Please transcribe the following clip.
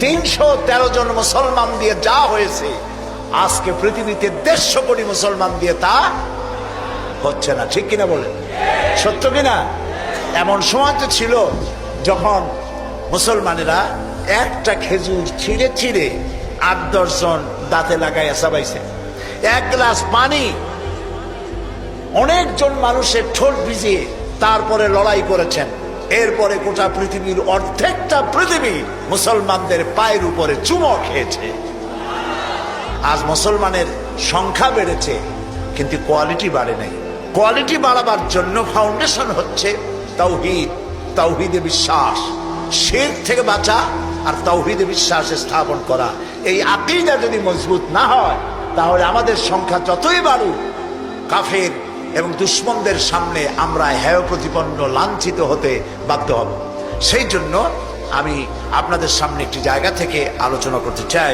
313 জন মুসলমান দিয়ে যা হয়েছে, আজকে পৃথিবীতে 150 কোটি মুসলমান দিয়ে তা হচ্ছে না। ঠিক কিনা বলেন? সত্য কিনা? এমন সময় তো ছিল যখন মুসলমানেরা একটা খেজুর ছিঁড়ে ছিঁড়ে 8-10 জন দাঁতে লাগাইয়া চাবাইছে। এক গ্লাস পানি অনেকজন মানুষের ঠোঁট ভিজিয়ে তারপরে লড়াই করেছেন। এরপরে গোটা পৃথিবীর অর্ধেকটা পৃথিবী মুসলমানদের পায়ের উপরে চুমো খেয়েছে। আজ মুসলমানের সংখ্যা বেড়েছে, কিন্তু কোয়ালিটি বাড়ে নাই। কোয়ালিটি বাড়াবার জন্য ফাউন্ডেশন হচ্ছে তাওহীদ, তাওহীদে বিশ্বাস, শিরক থেকে বাঁচা আর তাওহীদে বিশ্বাস স্থাপন করা। এই আকীদা যদি মজবুত না হয়, তাহলে আমাদের সংখ্যা যতই বাড়ুক, কাফের এবং দুশমনদের সামনে আমরা হেয় প্রতিপন্ন, লাঞ্ছিত হতে বাধ্য হব। সেই জন্য আমি আপনাদের সামনে একটি জায়গা থেকে আলোচনা করতে চাই।